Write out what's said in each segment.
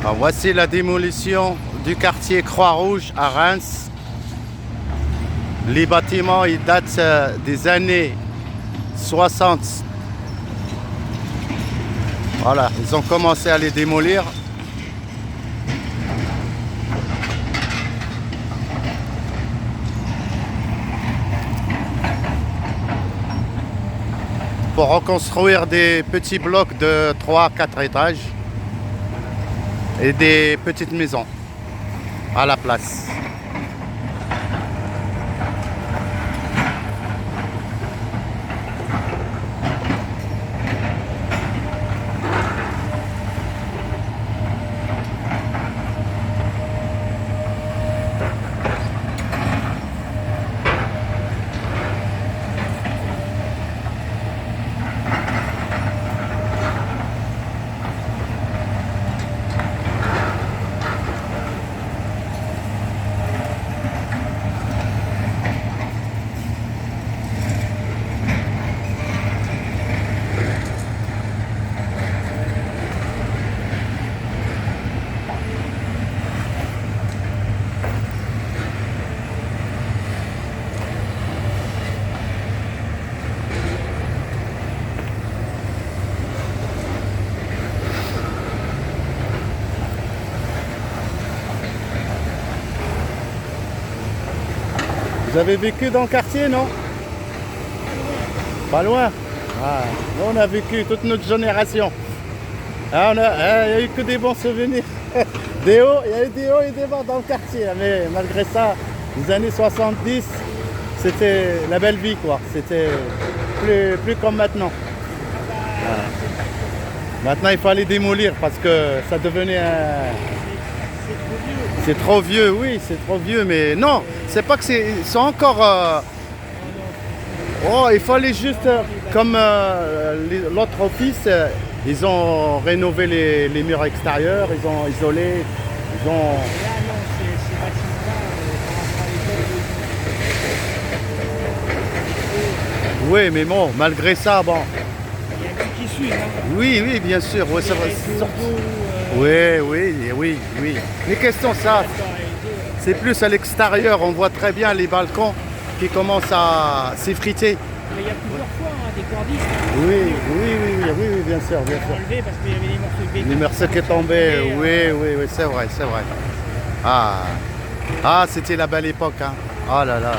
Alors, voici la démolition du quartier Croix-Rouge à Reims. Les bâtiments ils datent des années 60. Voilà, ils ont commencé à les démolir. Pour reconstruire des petits blocs de 3 à 4 étages et des petites maisons à la place. Vous avez vécu dans le quartier, non? Pas loin. Ah, nous, on a vécu toute notre génération. Ah, il n'y a eu que des bons souvenirs. Des hauts, il y a eu des hauts et des bas dans le quartier. Mais malgré ça, les années 70, c'était la belle vie, quoi. C'était plus comme maintenant. Ah. Maintenant, il fallait démolir parce que ça devenait un... C'est trop vieux, oui, c'est trop vieux, mais non, c'est pas que ils sont encore... Oh, il fallait juste, comme l'autre office, ils ont rénové les murs extérieurs, ils ont isolé, ils ont... Oui, mais bon, malgré ça, bon... Il y a qui suit, hein. Oui, oui, bien sûr, oui, c'est vrai. Oui. Les questions, ça, c'est plus à l'extérieur. On voit très bien les balcons qui commencent à s'effriter. Mais il y a plusieurs fois des cordistes. Oui, bien sûr. Enlevé parce qu'il y avait des morceaux de béton. Les morceaux qui tombaient, oui, c'est vrai. Ah, c'était la belle époque, hein. Oh là là.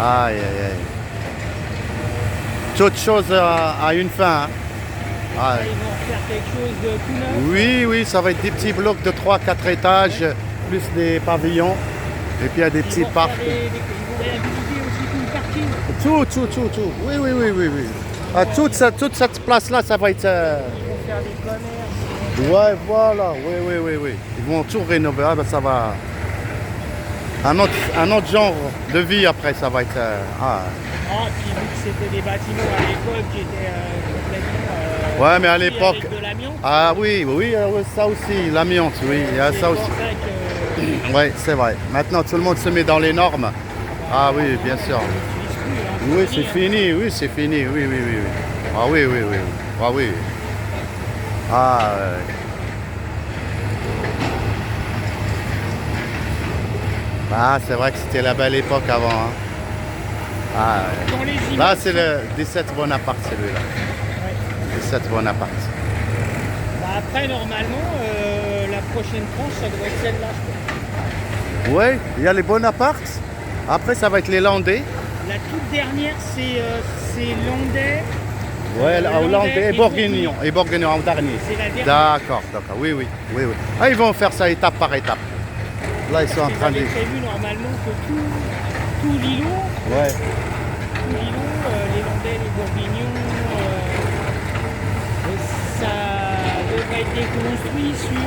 Aïe. Toute chose a une fin, hein. Ah, ils vont faire quelque chose de tout neuf. Oui, ça va être des petits blocs de 3-4 étages, plus des pavillons. Et puis il y a des petits parcs. Ils vont réhabiliter aussi tout le parking. Tout. Oui. Ah, toute cette place-là, ça va être... Ils vont faire des commerces. Ouais, voilà, oui. Ils vont tout rénover, ah, ben, ça va... Un autre genre de vie après, ça va être... Puis vu que c'était des bâtiments à l'époque qui étaient complètement... ouais, mais à l'époque... Avec de l'amiante. Ah oui, ça aussi, l'amiante, oui, il y a ça aussi. Oui, c'est vrai. Maintenant, tout le monde se met dans les normes. Ah oui, bien sûr. Oui, c'est fini, oui. Ah oui. Ah, ah, c'est vrai que c'était la belle époque avant, hein. Ah, ouais. Là, c'est le 17 Bonaparte, celui-là. Ouais. 17 Bonaparte. Après, normalement, la prochaine tranche, ça doit être celle-là, je crois. Oui, il y a les Bonaparte. Après, ça va être les Landais. La toute dernière, c'est Landais. Ouais, Landais et Bourguignon en dernier. C'est la dernière. D'accord. Oui. Ah, ils vont faire ça étape par étape. Là, ils sont en train de... Ils avaient prévu normalement que tout l'îlot, ouais. Les Landais, les Bourguignons, ça devrait être déconstruit sur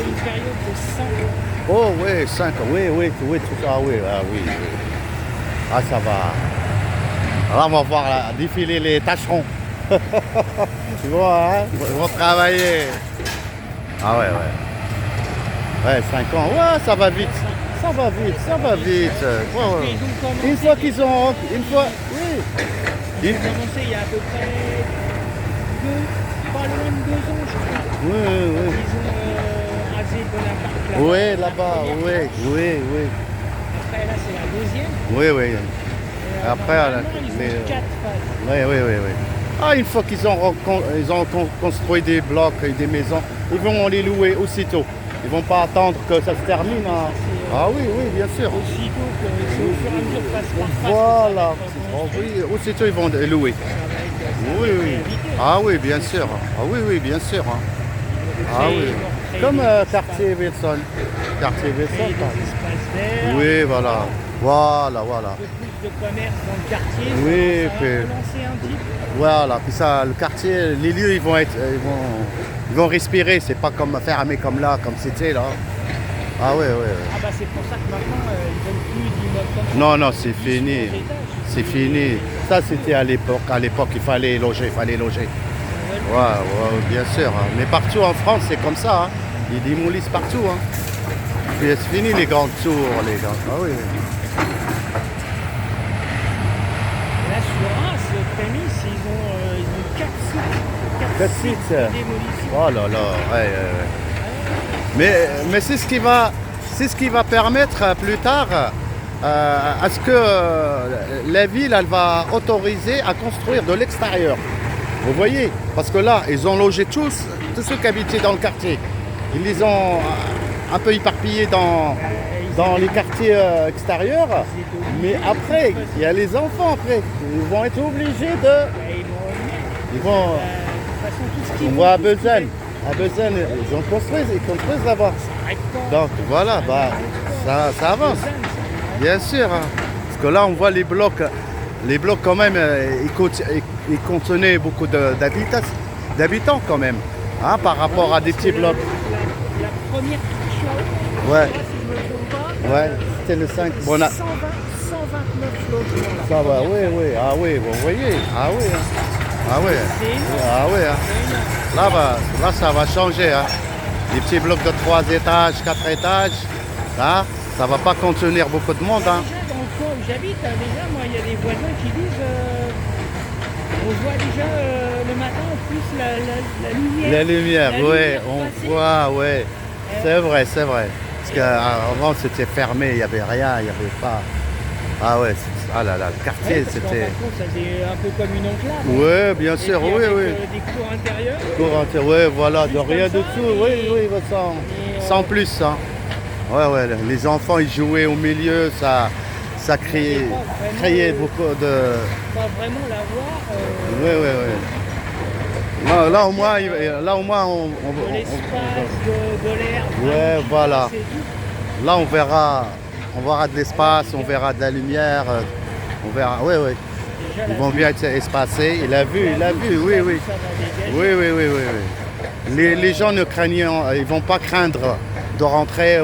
une période de 5 ans. Oh oui, 5 ans, oui, tout ça, oui. Ah, ça va. Là, on va voir défiler les tâcherons. Tu vois, hein? Ils vont travailler. Ah ouais. Ouais, 5 ans, ouais, ça va vite. Ouais. Une fois qu'ils ont... Oui. Ils ont commencé il y a à peu près pas loin de 2 ans, je crois. Oui. Ils ont Champs-Élysées, Bonaparte, là-bas. Oui, la là-bas, première oui, tranche. oui, oui. Après, là, c'est la deuxième. Oui, oui. Et, Après, normalement, ils les- ont 4 phases. Oui, oui, oui, oui. Ah, une fois qu'ils ont, construit des blocs et des maisons, ils vont les louer aussitôt. Ils vont pas attendre que ça se termine, hein. Ah oui, oui, bien sûr. Aussitôt que c'est au fur et à mesure, phase par phase. Voilà. que ça va être Oh, construit. oui, aussitôt ils vont les louer. Ça va être Oui, oui. réhabilité. Ah oui, bien sûr. Ah oui, oui, bien sûr, hein. Ah Créer- oui. créer Comme des quartier Wilson. Quartier créer Wilson, par des exemple. espaces verts. Oui, voilà. Voilà, voilà. Un peu plus de commerce dans le quartier. Oui, ça va puis- relancer un petit peu. Voilà. Puis ça, le quartier, les lieux, ils vont respirer. C'est pas comme fermé comme là, comme c'était là. Ah oui, oui, oui. Ah bah c'est pour ça que maintenant ils veulent plus d'immeubles comme ça. Non, non, c'est Ils fini. sont aux étages. C'est fini. Ça, c'était à l'époque. À l'époque, il fallait loger, il fallait loger. Ils veulent Ouais, ouais, bien sûr, hein. Mais partout en France, c'est comme ça, hein. Ils démolissent partout, hein. Puis c'est fini les grandes tours, les gars. Ah oui. Là sur Reims, Prémis, ils ont 4 sites. 4 sites. de démolition. Oh là là, ouais, ouais. Mais c'est ce qui va permettre plus tard à ce que la ville, elle va autoriser à construire de l'extérieur. Vous voyez? Parce que là, ils ont logé tous ceux qui habitaient dans le quartier. Ils les ont un peu éparpillés dans les quartiers extérieurs. Mais après, il y a les enfants après. Ils vont être obligés de... Ils vont revenir. Ils vont... De toute façon, tout ce qui On voit à Besançon. À Besançon, ils construisent là-bas. Donc voilà, bah, ça avance. Bien sûr. Hein. Parce que là, on voit les blocs quand même, ils contenaient beaucoup d'habitants quand même. Hein, par rapport à des petits blocs. La première tranche là-haut, Ouais. si je me trompe pas, Ouais, c'était le 5. Bon, 129 logements là. ça va, oui, oui. Ah oui, vous voyez. Ah oui. Hein. Ah oui. C'est énorme. Ah oui. Hein. C'est énorme. Là, ça va changer. Hein. Les petits blocs de 3 étages, 4 étages, hein, ça va pas contenir beaucoup de monde. Hein. Déjà, dans le coin où j'habite, déjà, moi, il y a des voisins qui disent on voit déjà le matin en plus la lumière. La lumière, La oui, lumière on passer. voit, oui. C'est vrai, c'est vrai. Parce qu'avant, c'était fermé, il n'y avait rien, il n'y avait pas... Ah ouais, ah là là, le quartier, Ouais, parce qu'en c'était... fin de compte, ça faisait un peu comme une enclave. hein. Oui, bien Et sûr, puis oui, avec, oui. des cours intérieurs. Oui, voilà, de Juste rien comme du ça, tout, oui, et- oui, et, sans plus. Hein. Ouais, ouais, les enfants, ils jouaient au milieu, ça créait beaucoup de... Pas vraiment la voir. Oui, oui, oui. Non, là, au moins, De l'espace, de l'air. Ouais, qui voilà. passe et tout. Là, on verra de l'espace, on verra de la lumière, on verra, oui, oui. Déjà, Ils la vont vue, bien être espacés, il a vu, oui, oui. ça va dégager. Oui, oui, oui, oui, oui. Les gens ne craignent, ils vont pas craindre de rentrer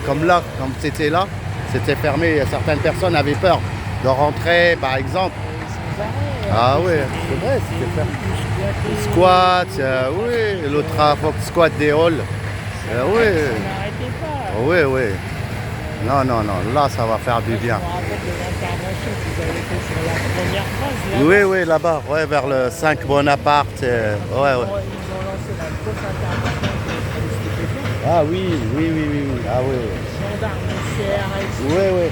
comme là, comme c'était là, c'était fermé, certaines personnes avaient peur de rentrer, par exemple. Sans arrêt, Ah oui, des- c'est vrai, c'était fermé. des Squat, squatter, oui, l'autre squat des halls, ça oui, n'arrêtait pas. oui, oui. Non, non, non, là, ça va faire du bien. Je me rappelle de l'intervention qu'ils avaient fait sur la première phase. Là, Oui, oui, là-bas, ouais, vers le 5 Bonaparte. Ouais, Ils ouais. ont lancé la grosse intervention contre les stupéfiants. Ah oui, oui, oui, oui, oui. Ah oui, oui. Gendarmes, CRS. Oui, oui.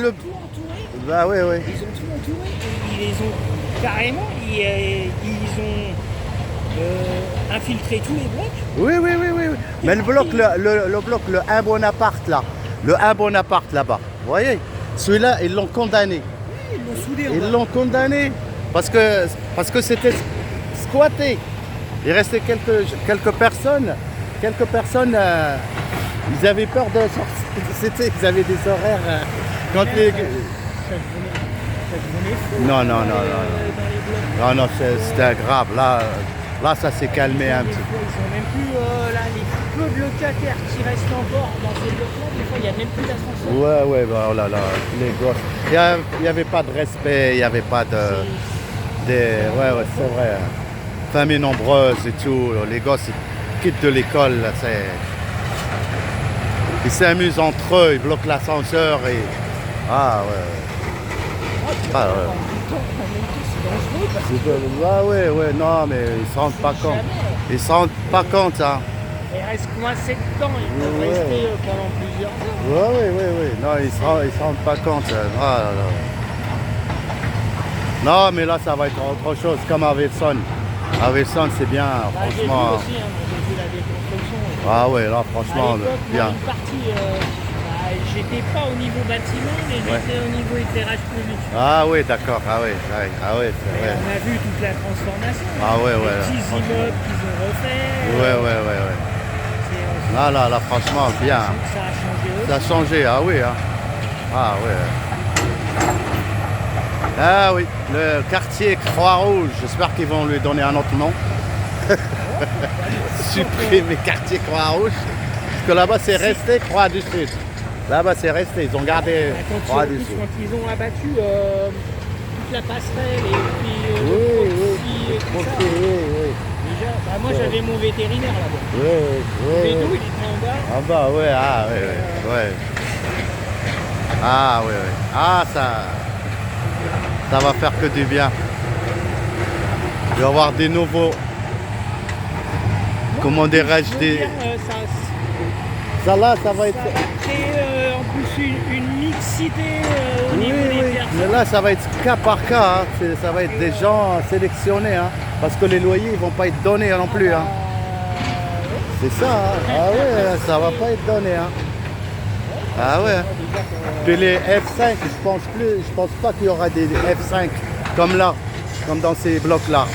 Le... Tout entouré. Bah oui, oui. Ils ont tout entouré. Ils les ont carrément. Ils ont infiltré tous les blocs. Oui, oui, oui, oui. Oui. Mais le bloc, le bloc, le 1 Bonaparte là, le 1 Bonaparte là-bas, vous voyez, celui-là, ils l'ont condamné. Ils l'ont soudé en Ils bas. l'ont condamné parce que c'était squatté. Il restait quelques personnes. Ils avaient peur de sortir. Ils avaient des horaires. Quand les... Ça devenait fou. Non, non, non, dans les- non, dans les blocs. Non, non, c'était grave. Là, ça s'est calmé un Des petit fois, ils ont même plus là, les peu de locataires qui restent encore dans ces blocs-là. Des fois, il n'y a même plus d'ascenseur. peu. Ouais, ouais, bah, oh là là, les gosses. Il n'y avait pas de respect, il n'y avait pas de... Ouais, ouais, c'est vrai. Famille nombreuse et tout. Les gosses, ils quittent de l'école. Là, ils s'amusent entre eux, ils bloquent l'ascenseur et... Ah, ouais, ouais. Ah, ouais. En même temps, c'est dangereux parce que Ah ouais, ouais, non, mais ils se rendent pas compte. Ils se rendent pas compte, hein. ils restent coincés dedans, ils peuvent Ouais. rester pendant plusieurs heures. Oui, oui, oui. Non, ils se rendent pas compte. Ah, là, là. Non, mais là, ça va être autre chose, comme à Wilson. À Wilson, c'est bien, Bah, j'ai vu franchement. aussi, hein, j'ai vu la déconstruction. Ah ouais, là, À franchement, l'époque, moi, bien. une partie, j'étais pas au niveau bâtiment, mais Ouais. j'étais au niveau éclairage public. Ah oui, d'accord. Ah oui, ouais, ah ouais, c'est Et vrai. on a vu toute la transformation. Ah ouais, Les ouais. petits Franchement. immeubles qu'ils ont refaits. Ouais, ouais, ouais, ouais. Ça Là, franchement, bien. a changé aussi. Ça a changé, ah oui, hein. Ah ouais. Ah oui, le quartier Croix-Rouge. J'espère qu'ils vont lui donner un autre nom. Supprimer quartier Croix-Rouge. Parce que là-bas, c'est resté Croix du Sud. Là-bas, c'est resté. Ils ont gardé Croix du Sud. Quand ils ont abattu toute la passerelle et puis Oui, le oui. proxy et tout Ok, ça. oui, Déjà, bah, moi j'avais mon vétérinaire là-bas. oui. Oui, oui, Et oui. tout, il était en bas. Ah bah ouais, ah ouais, ouais, ouais. Ah ouais, ouais. Ah ça va faire que du bien. Il va y avoir des nouveaux, comment dirais-je, Faut des... dire, Ça là, ça va être... ça va créer en plus une mixité au Oui, niveau des oui. personnes. Mais là, ça va être cas par cas. Hein. Ça va être des gens sélectionnés. Hein. Parce que les loyers, ils vont pas être donnés non plus. Hein. C'est ça. Hein. Ah ouais, ça va pas être donné. Hein. Ah ouais. Puis les F5, je pense pas qu'il y aura des F5 comme là, comme dans ces blocs-là.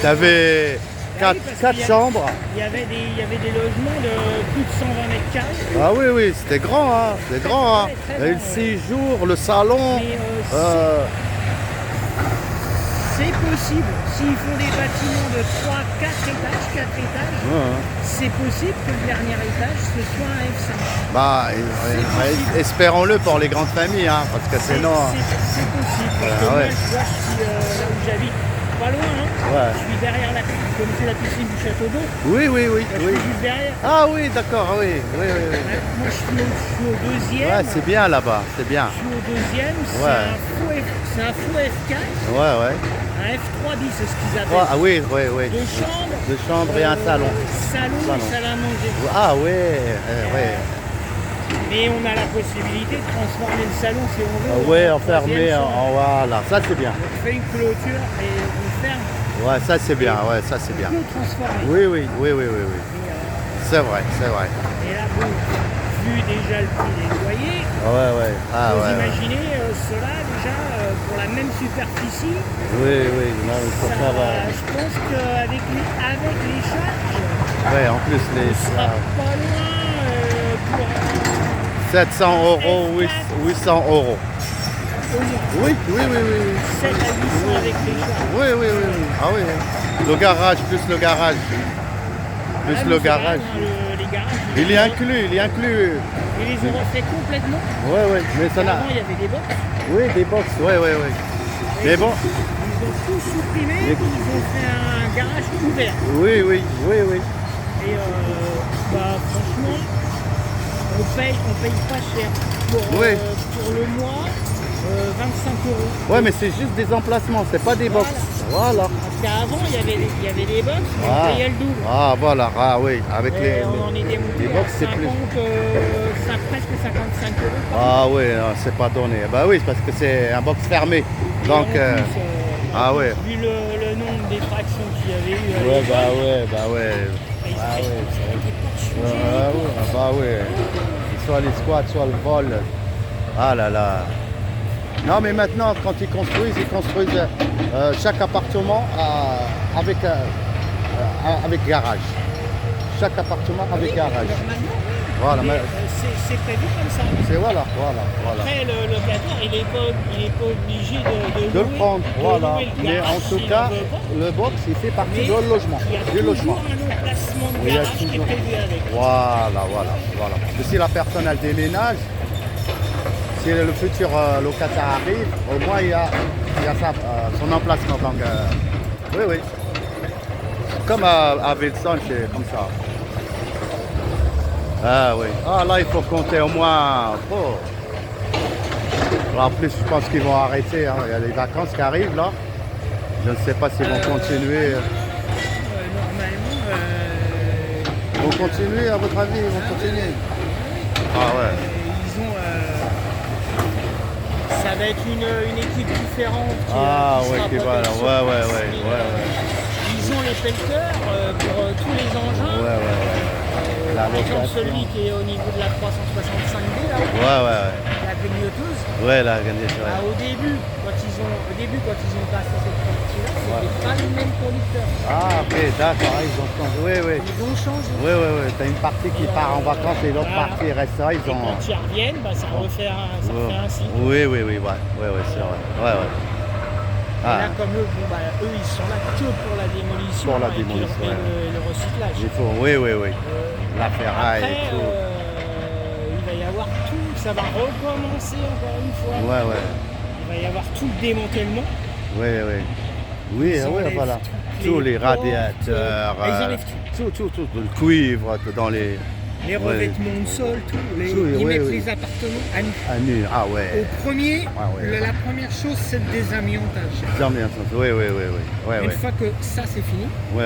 Tu avais parce 4 qu'il y a- chambres. Il y avait des logements de plus de 120 mètres carrés. Ah oui, oui, c'était grand. Hein. C'était grand. Hein. Il y a eu le séjour, le salon. Mais Euh, c'est possible. S'ils font des bâtiments de 3, 4 étages, 4 étages, ouais. c'est possible que le dernier étage ce soit un F5. Bah, espérons-le pour les grandes familles, hein, parce que C'est sinon... c'est possible. Parce que Ah moi, ouais. je vois, je suis là où j'habite, pas loin. Hein. Ouais. Je suis derrière la piscine. Vous connaissez la piscine du château d'eau? Oui, oui, oui, Je oui. suis juste derrière. Ah oui, d'accord, oui, oui, oui, oui. Moi, je suis au deuxième. Ouais, c'est bien là-bas, c'est bien. Je suis au deuxième. Ouais. C'est un faux F4. Ouais, ouais. Un F3 bis, c'est ce qu'ils appellent. Ouais, ah oui, oui, oui. Deux chambres. Deux chambres et un salon. Salon Salon. et salle à manger. Ah oui, ouais. Mais on a la possibilité de transformer le salon si on veut. Ouais, en enfermé, troisième chambre. voilà, ça c'est bien. On fait une clôture et on ferme. Ouais, ça c'est bien, ouais, ça c'est bien. On peut transformer. Oui, oui, oui, oui, oui, oui. Mais, C'est vrai, c'est vrai. et là, bon, vu déjà le prix des loyers, Ouais, ouais. Ah vous ouais, ouais. imaginez cela déjà pour la même superficie. Oui, oui, non, il faut Ça, faire... je pense qu'avec les charges, Ouais, en plus on les... sera pas loin pour 700 euros, 800 euros. au moins Oui, oui, oui, oui. 7 à 800 avec les charges. Oui, oui, oui, oui. Ah oui. Le garage, plus le garage. Plus Ah, le mais c'est garage. vrai, hein, les garages, Il est inclus, il est inclus. ils les ont refait complètement. Ouais, ouais. Mais ça n'a... Avant, il y avait des box. Oui, des box, ouais, ouais, ouais. Mais bon, Ils ont tout supprimé, Mais- ils ont fait un garage ouvert. oui, oui, oui, oui. Et bah, franchement, on paye pas cher. Pour, Oui. pour le mois, 25 euros. Ouais, mais c'est juste des emplacements, c'est pas des box. Voilà. Parce qu'avant, il y avait des box, mais Ah. on payait le double. Ah, voilà. Ah oui, avec Et on en était monté les à box, c'est 50, plus. presque 55 euros. par Ah oui, non, c'est pas donné. Bah oui, parce que c'est un box fermé. Donc, Et en plus, ah ouais. vu le nombre d'effractions qu'il y avait eu, à Ouais, l'époque, bah ouais. ils Ah auraient- ouais. ça aurait été pas changé. Ah ouais, ah bah ouais. Soit les squats, soit le vol. Ah là là. Non, mais maintenant, quand ils construisent chaque appartement avec garage. Chaque appartement avec garage. Normalement, Voilà, mais c'est prévu comme ça. c'est voilà. Après, le locataire, il n'est pas obligé de De le louer- prendre, de voilà. louer le Mais garage en tout s'il cas, en veut pas. le box, il fait partie Mais du logement. il y a Du toujours logement. un emplacement de Il y a garage qui est toujours- prévu avec. Voilà. Parce que si la personne elle déménage, si le futur locataire arrive, au moins il y a son emplacement. Donc, oui. Comme à Wilson, c'est comme ça. Ah oui. Ah là, il faut compter au moins. Oh. En plus, je pense qu'ils vont arrêter. Hein. Il y a les vacances qui arrivent là. Je ne sais pas s'ils vont continuer. Normalement, Ils vont continuer, à votre avis, ils vont continuer. Ah ouais. Ils ont, ça va être une équipe différente Ah qui ouais, sera qui va là. peut-être sur Ouais, ouais, place, ouais, mais, ouais, ils ont les pelleteurs pour tous les engins. ouais. Ouais, ouais. La Par exemple, location. celui qui est au niveau de la 365D, là, Ouais. la clignoteuse. Ouais, la organisation. Bah, au début, quand ils ont passé cette partie-là, c'était pas le même conducteur. Ah, ok, d'accord, ils ont changé. Oui, oui. Ils ont changé. Oui, oui, oui. T'as une partie qui part en vacances et l'autre Voilà. partie reste là. Ils Et ont. quand ils reviennent, bah, ça refait un cycle. Oui, ouais, c'est vrai. Ouais. Et là, comme eux, eux, ils sont là que pour la démolition, Pour la et puis démolition, le recyclage. Il faut, oui. La ferraille Après, et tout. il va y avoir tout, ça va recommencer encore une fois. Ouais. Il va y avoir tout le démantèlement. Oui. Oui, Ils enlèvent voilà. toutes Tous les les portes, radiateurs. ils enlèvent tout. Le cuivre dans les. Les revêtements de sol, tout. Ils mettent les appartements à nu. À nu, ah ouais. Au premier, Ah ouais. la première chose, c'est le désamiantage. Oui. Une fois que ça c'est fini, Ouais.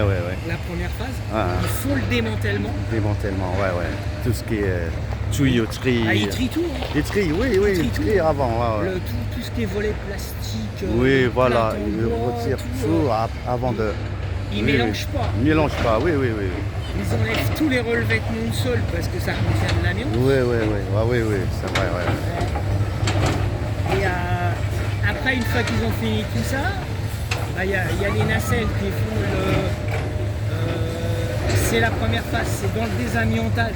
la première phase, Ah. ils font le démantèlement. Démantèlement, ouais. Tout ce qui est tuyauterie. Ah, ils trient tout. Hein. Ils trient, oui, ils trient avant. Ouais. Tout ce qui est volet plastique. Oui, voilà, plates en ils bois, retirent tout, tout avant de. Ils Oui, mélangent pas. Ils mélangent pas, oui. Ils enlèvent tous les relevêtements de sol parce que ça contient de l'amiante. Oui, c'est vrai, ouais. Et après, une fois qu'ils ont fini tout ça, il y a les nacelles qui font c'est la première phase, c'est dans le désamiantage.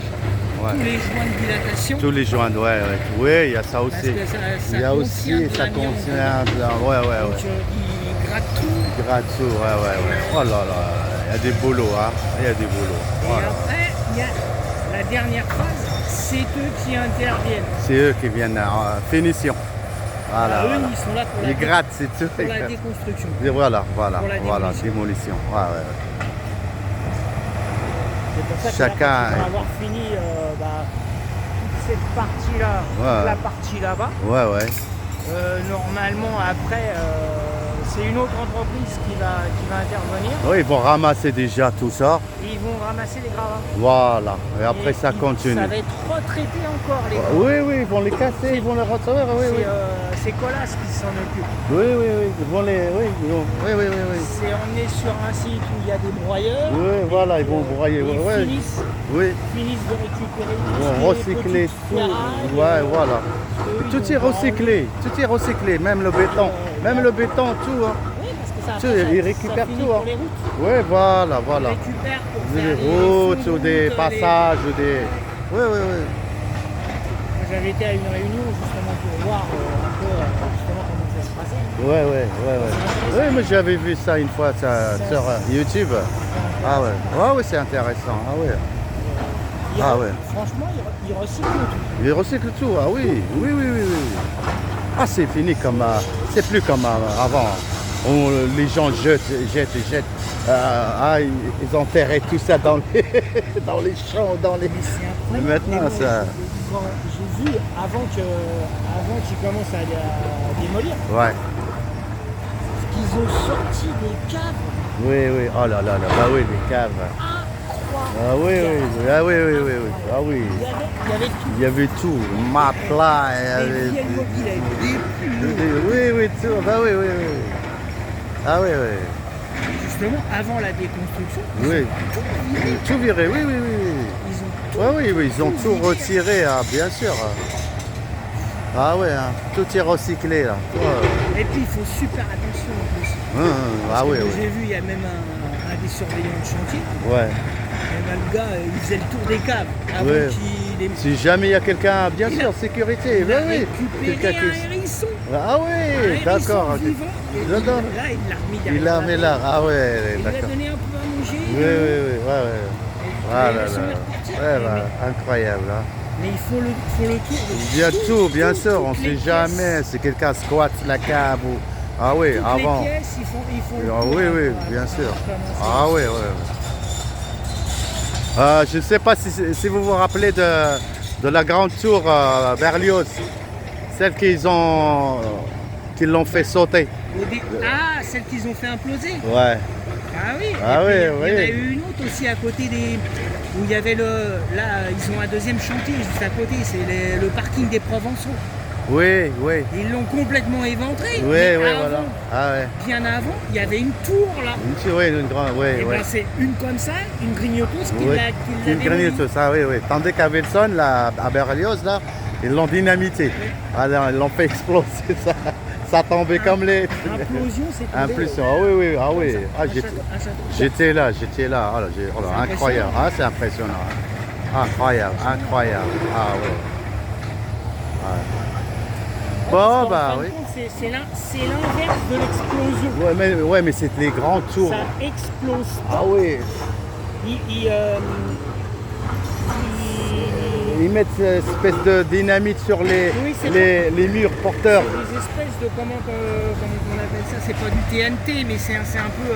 Ouais. Tous les joints de dilatation. Tous les joints, ouais. Oui, il y a ça Parce aussi. que ça Il y a contient aussi, de ça l'amiante. contient de ouais. Donc ils grattent tout. Gratte-sous, ouais. Oh là, il y a des boulots, hein. Il y a des boulots. Et Voilà. après, il y a la dernière phase, c'est eux qui interviennent. C'est eux qui viennent en finition. Voilà. Eux, ils sont là pour Ils grattent, c'est tout. pour la déconstruction. Et voilà, Pour la démolition. Ouais. C'est pour ça que Chacun- là, quand ils vont avoir fini toute cette partie-là, Ouais. toute la partie là-bas, Ouais. normalement après, c'est une autre entreprise qui va intervenir Oui, ils vont ramasser déjà tout ça. et ils vont ramasser les gravats. Voilà. Et après, ça Ça continue. va être retraité encore les gravats. Oui, ils vont les casser, ils vont les recevoir. Oui. C'est Colas qui s'en occupe. Oui, ils vont les. Oui. C'est emmené sur un site où il y a des broyeurs. Oui, voilà, ils vont broyer. Ils Ouais. finissent de récupérer Ils vont recycler tout. Ouais, voilà. Tout est recyclé, même le béton. Même le béton, tout. Hein. Oui, parce que ça, Tu- après, ils ça récupèrent finit tout, hein. pour les routes. Oui, voilà. Ils récupèrent pour Des faire routes fonds ou de des route, passages ou des. Oui. Moi, j'avais été à une réunion justement pour voir un peu justement comment ça se passait. Ouais. Oui, mais j'avais vu ça une fois sur YouTube. Ah ouais. Ouais, c'est intéressant. Ah ouais. Franchement, ils recyclent tout. Ils recyclent tout. Ah oui. Ah, c'est fini comme. C'est plus comme avant. Où les gens jettent. Ils enterraient tout ça dans les, dans les champs, dans les. C'est Mais incroyable. maintenant, ça. J'ai vu avant qu'ils commencent à démolir, Ouais. qu'ils ont sorti des caves Oui. Oh là. Bah oui, les caves. incroyables. Ah oui. Ah oui. Il y avait tout. Il y avait tout. Matelas. Il y Des avait. vieilles mobilettes, des pulls. Oui, tout. Bah oui. Ah oui. Justement, avant la déconstruction, Oui. Tout viré, oui. ils ont tout. Ils ont tout retiré, hein, bien sûr. Ah ouais, hein, tout est recyclé là. Et puis il faut super attention en plus. Ah oui. J'ai vu, il y a même un des surveillants de chantier. Ouais. Et ben, le gars, il faisait le tour des caves avant Ouais. qu'il les Si jamais il y a quelqu'un, bien sûr, sécurité. Il a Oui. récupéré un hérisson. Ah Un oui, hérisson d'accord. vivant. Et D'accord. là, il l'a remis derrière. Il l'a mis là. Ah ouais, Il lui a d'accord. donné un peu à manger. Oui, ouais. Et Ah le là hérisson là. est reparti. Ouais, bah, incroyable. Hein. Mais ils font le tour de Il y a tout, bien toutes sûr, on ne les sait pièces. jamais si quelqu'un squatte la cave ou. Ah oui, Toutes avant. les pièces, ils font le Ah tour. oui, avant bien de sûr. commencer. Ah oui. Je ne sais pas si vous vous rappelez de la grande tour Berlioz, celle qu'ils l'ont fait sauter. Ah, celle qu'ils ont fait imploser. Ouais. Ah oui. Ah Et puis, oui, il y en a oui. eu une autre aussi à côté où il y avait là, ils ont un deuxième chantier juste à côté, c'est le parking des Provençaux. Oui, oui. Ils l'ont complètement éventré. Oui, mais oui, avant, voilà. Ah ouais. bien avant, il y avait une tour là. Oui, une grande, oui, Et oui. ben c'est une comme ça, une grignoteuse qui Oui. l'a Une démolie. grignoteuse, ça, oui, oui. Tandis qu'à Wilson, là, à Berlioz, là, ils l'ont dynamité. Oui. Alors, ils l'ont fait exploser, ça. Ça tombait comme les... Implosion, c'est tombé. Impulsion, ah oui, oui, ah oui. Ah, Un château. j'étais là. Ah, là, oh là, C'est incroyable. Ah, c'est impressionnant. Incroyable, incroyable. Ah oui. Ouais, parce Bon, qu'en bah fin de oui. compte, c'est l'inverse de l'explosion. Ouais, mais c'est les grands tours. Ça explose Ah pas. oui. Ils Ils mettent cette espèce de dynamite sur les, Oui, c'est les murs porteurs. des espèces de comment on appelle ça, c'est pas du TNT, mais c'est un peu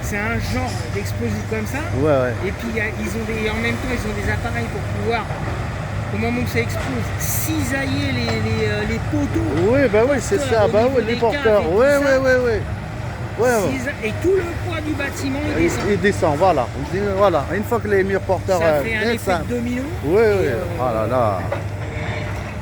c'est un genre d'explosif comme ça. Ouais, ouais. Et puis en même temps ils ont des appareils pour pouvoir, au moment où ça explose, cisailler les poteaux. Oui, bah oui, c'est ça. au Bah niveau oui, des les porteurs. caves et Oui, tout oui, ça. oui, oui. Ouais, ouais. Et tout le poids du bâtiment il descend. Il descend, voilà. Voilà. Une fois que les murs porteurs Ça fait un effet descendent. de domino. Oui, oui. Et, Oh là là.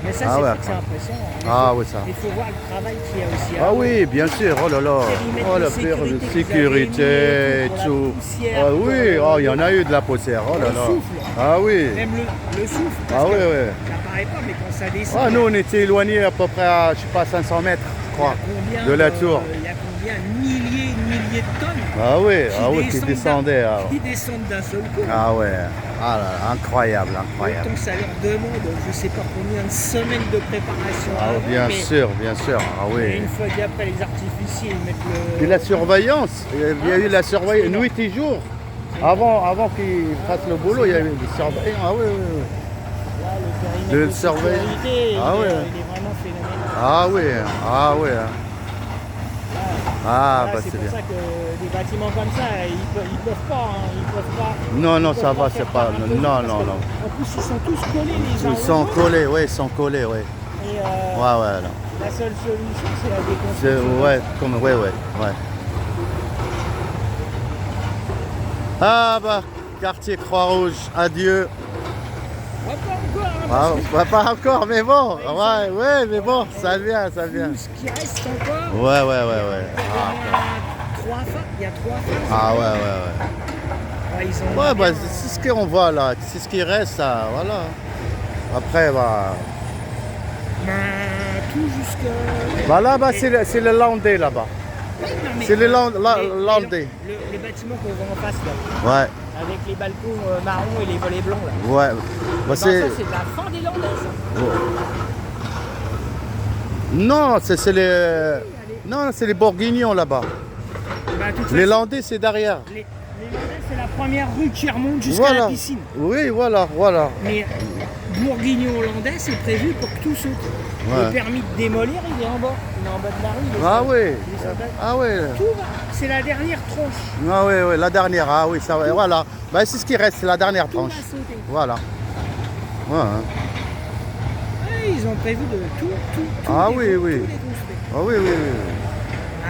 Mais ça, Ah c'est ouais. sûr que c'est impressionnant. Ah oui, ça. Il faut voir le travail qu'il y a aussi. Ah oui, bien sûr. Oh là là. Périmètre Oh de la sécurité de qu'ils avaient sécurité mis et pour la tout. poussière, Ah oui, oh, il y en a eu de la poussière. Oh là Le là. souffle. Ah oui. Même le souffle. Ah Parce oui, que oui. ça paraît pas, mais quand ça descend. Ah, nous, on était éloignés à peu près à, je sais pas, 500 mètres, je crois, de la tour. Il y a combien milliers de tonnes Ah oui, qui descendaient. Ah, qui descendent d'un seul coup. ah ouais, ah là, là, incroyable, incroyable. Autant ça leur demande, je sais pas combien de semaines de préparation. Ah, avant, bien mais sûr, ah mais oui. une fois qu'après les artificiers ils mettent le. Et la surveillance, il y a eu la surveillance nuit et jour. Avant qu'ils fassent le boulot, il y avait des surveillants. Ah oui, oui, oui. Là, le Le périmètre de surveillant. sécurité, Ah il ouais. est vraiment phénoménal. Ah oui, ah oui. Ah Là, bah c'est c'est pour bien. ça que des bâtiments comme ça, ils peuvent pas, hein, ils peuvent pas. Non, non, ils peuvent ça va, faire c'est pas. par un peu Non, parce non, que, non. En plus, ils sont tous collés les uns Ils aux sont autres. collés, oui, ils sont collés, oui. Et Ouais, ouais, non. la seule solution, c'est la C'est, déconstruction. ouais, comme, ouais. Ah bah, quartier Croix-Rouge, adieu. Ah, pas encore, hein, Ah, parce que bah, pas encore, mais bon, ouais, mais bon, ça vient. tout ce qui reste encore, Ouais. il y a au moins trois phases. Il y a trois phases. Ah ouais. Ouais, ils ont Ouais, bah, bien, c'est ce qu'on voit là, c'est ce qui reste, ça, voilà. Après, bah, tout jusque. bah là-bas, c'est le landais là-bas. Oui, non, mais C'est le landais. le bâtiment qu'on voit en face là, Ouais, avec les balcons marrons et les volets blancs là. ouais. Bah, Ben, ça, c'est de la fin des Landais, ça. Non, c'est les. Non, c'est les Bourguignons là-bas. Ben, de toute Les façon, Landais, c'est derrière. les Landais, c'est la première rue qui remonte jusqu'à Voilà. la piscine. Oui, voilà. Mais Bourguignon-Landais, c'est prévu pour que tout saute. Ouais. Le permis de démolir, il est en bas. Il est en bas de la rue. il est Ah sur- oui. il est sur la- Ah oui. Tout va. C'est la dernière tranche. Ah oui, la dernière. Ah oui, ça va. Voilà. Bah, c'est ce qui reste, c'est la dernière Tout va tranche. sauter. Voilà. Ouais, hein. Ouais, ils ont prévu de tout Ah oui. déconstruire. Ah oui.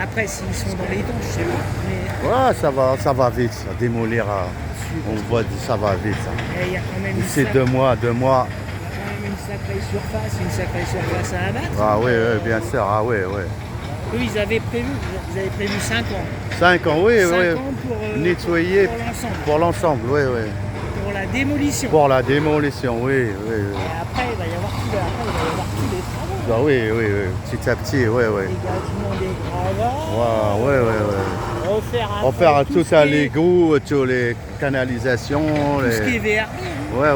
Après, s'ils sont dans les temps, je sais pas. Mais Ouais, ça va vite, ça. Démolir, on voit, ça va vite. Ça. il y a quand même C'est 2 mois. il y a quand même une sacrée surface à abattre. Ah oui, bien sûr. Ah oui. Eux, ils avaient prévu 5 ans. 5 ans, oui. 5 ans pour, Nettoyer pour l'ensemble. pour l'ensemble, oui. Pour la démolition. Pour la démolition, oui. Et après, il va y avoir tous les travaux. Ah oui. Petit à petit, oui. Dégagement des gravats. Ouais. Refaire tout à l'égout, toutes les canalisations. Tout ce qui est VRD. Ouais.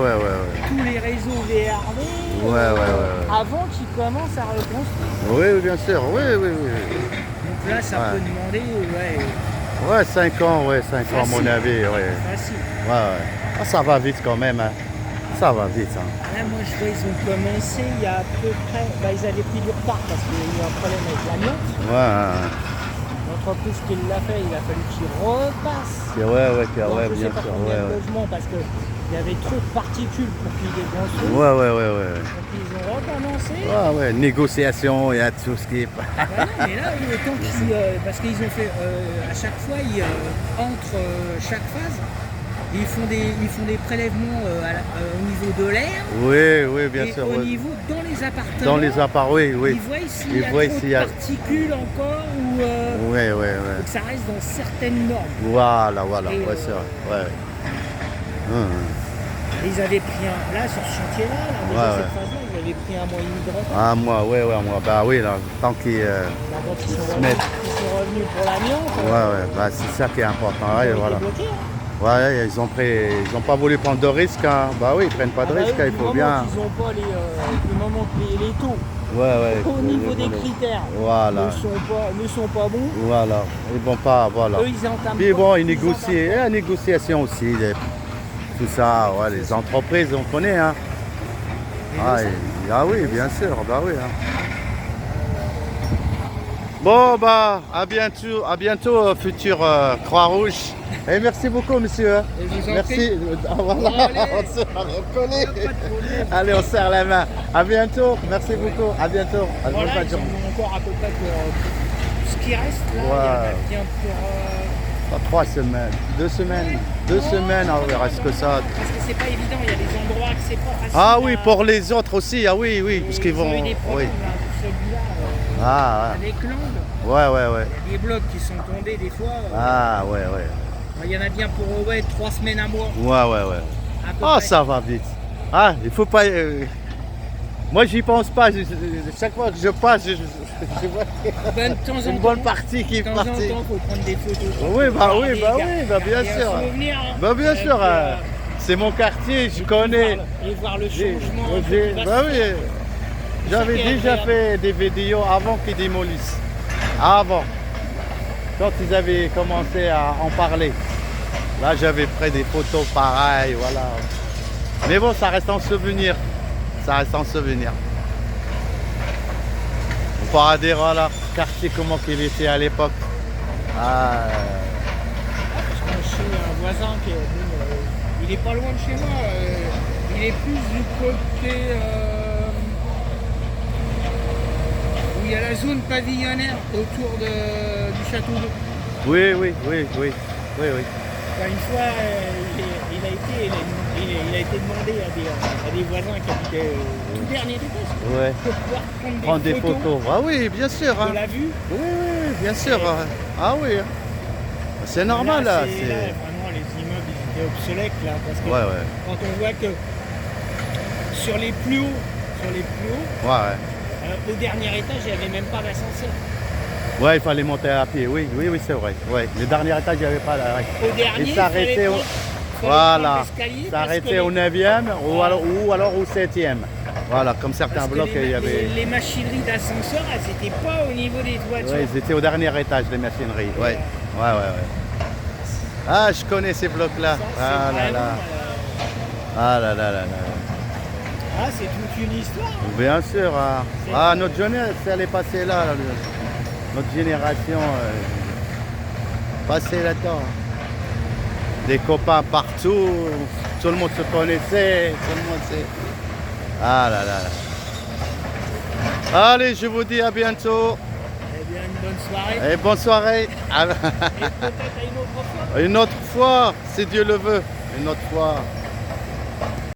Tous les réseaux VRD. Ouais. Avant qu'ils commencent à reconstruire. Oui, bien sûr, oui. Donc là, ça peut demander, Ouais, 5 ans, 5 ans à mon Facile. avis, ouais. facile. Ah, ça va vite quand même, hein. Ça va vite, hein. Là, moi, je vois, ils ont commencé il y a à peu près. Ils avaient pris du retard parce qu'il y a eu un problème avec l'amiante. Ouais. L'entreprise qui l'a fait, il a fallu qu'il repasse. Ouais, Je bien sais pas sûr, combien de ouais. logements parce qu'il y avait trop de particules pour qu'ils déconstruisent. Ouais. Donc ils ont recommencé. Ouais, négociation, il y a tout ce qui est. Voilà, mais là, le temps qu'ils. Parce qu'ils ont fait. À chaque fois, entre chaque phase, Ils font des prélèvements au niveau de l'air. Oui, oui, bien et sûr. au Ouais. niveau dans les appartements. Dans les appareils, oui, Ils oui. voient s'il Ils y a voient trop s'il de y a- particules encore ou Oui, oui, oui. que ça reste dans certaines normes. Voilà, voilà. Et, Ouais, c'est vrai. Ouais. Et ils avaient pris là sur ce chantier-là, déjà Ouais, cette ouais. phase-là, ils avaient pris un mois et demi de retard. Ah, moi, ouais, ouais, moi. Bah oui, là, tant qu'ils. Quand ils Ils sont se revenus, mettent. ils sont revenus pour l'amiante. Ouais, ouais, bah, c'est ça qui est important. Ils Ouais, ont voilà. été bloqués, hein. Ouais, ils ont pas voulu prendre de risques. Hein. Bah oui, ils prennent pas de Ah bah risques, oui, hein, il faut bien. Ils ont pas du moment que les taux Ouais, ouais. au niveau des critères Voilà, ne sont pas bons, voilà. Ils vont pas, voilà. eux ils entament Puis pas. bon, ils ils négocient, entament et la négociation aussi, tout ça, ouais, les entreprises, on connaît, hein. pas. Ah, ah oui, bien sûr, bah oui. Hein. Bon, bah, à bientôt, futur Croix-Rouge. Et merci beaucoup, monsieur. hein. Et je vous en Merci. prie. Ah, voilà, Bon, allez. on se reconnaît. Pas de problème. Allez, on serre la main. À bientôt. Merci beaucoup. À bientôt. À Voilà, bonne ils journée. en ont encore à peu près pour ce qui reste là, il y en a Ouais. bien pour... Pas 3 semaines. 2 semaines. 2 semaines, ah, il reste que ça. Parce que c'est pas évident, il y a des endroits que c'est pas facile. Ah oui, pour les autres aussi. Ah oui, oui. Parce qu'ils Ils ont vont. eu des Oui. problèmes là, celui-là, Ah, avec l'angle. ouais, ouais, ouais. Il y a des blocs qui sont tombés des fois. Ah, ouais, ouais. Il y en a bien pour 3 semaines à mois. Ouais, ouais, ouais. À peu Ah, près. ça va vite. Ah, il faut pas. Moi, j'y pense pas. Chaque fois que je passe, je vois Ben, de temps en une temps, bonne partie qui est de temps en partie. temps, faut prendre des photos. Oui, bah oui, Garder- bah oui, bah bien garder un sûr. souvenir, hein. Bah bien Et sûr. puis, C'est mon quartier, je connais. Et voir le J'ai- changement. j'ai- qui va bah se oui, faire. j'avais Ça qui est déjà agréable. fait des vidéos avant qu'ils démolissent. Avant. Quand ils avaient commencé à en parler. Là, j'avais pris des photos pareilles, voilà. Mais bon, ça reste en souvenir. Ça reste en souvenir. On pourra dire, voilà, quartier comment qu'il était à l'époque. Ah, Parce que chez un voisin qui est, il est pas loin de chez moi. Il est plus du côté où il y a la zone pavillonnaire autour du château d'eau. oui, oui, oui, oui, oui, oui. Enfin, une fois, il a été demandé à des voisins qui habitaient au tout dernier étage Ouais. de pouvoir Prendre des photos. Ah oui, bien sûr. Hein. de la vue. Oui, oui, bien sûr. Ah oui. hein. C'est normal là. Là, vraiment, les immeubles ils étaient obsolètes là, parce que Ouais, ouais. quand on voit que sur les plus hauts, Ouais, ouais. au dernier étage, il n'y avait même pas d'ascenseur. Ouais, il fallait monter à pied. Oui, oui, oui, c'est vrai. Ouais. Le dernier étage, il n'y avait pas la règle. Au dernier, Il il s'arrêtait fallait au... prendre Voilà. l'escalier Ça parce arrêtait que au 9e ou alors au 7e. Voilà, comme certains parce que blocs, il y avait. les machineries d'ascenseur, elles n'étaient pas au niveau des toitures. Ouais, ils étaient au dernier étage, les machineries. Ouais, ouais, ouais, ouais. Ah, je connais ces blocs-là. Ça, c'est Ah là vraiment, là. Ah là là là là. ah, c'est toute une histoire. hein. Bien sûr. Hein. Ah, notre jeunesse, elle est passée là. Notre génération, passée là-dedans. Des copains partout. Tout le monde se connaissait. Tout le monde sait. Ah là là là. Allez, je vous dis à bientôt. Eh bien, une bonne soirée. Et bonne soirée. Et peut-être à une autre fois. Une autre fois, si Dieu le veut. Une autre fois.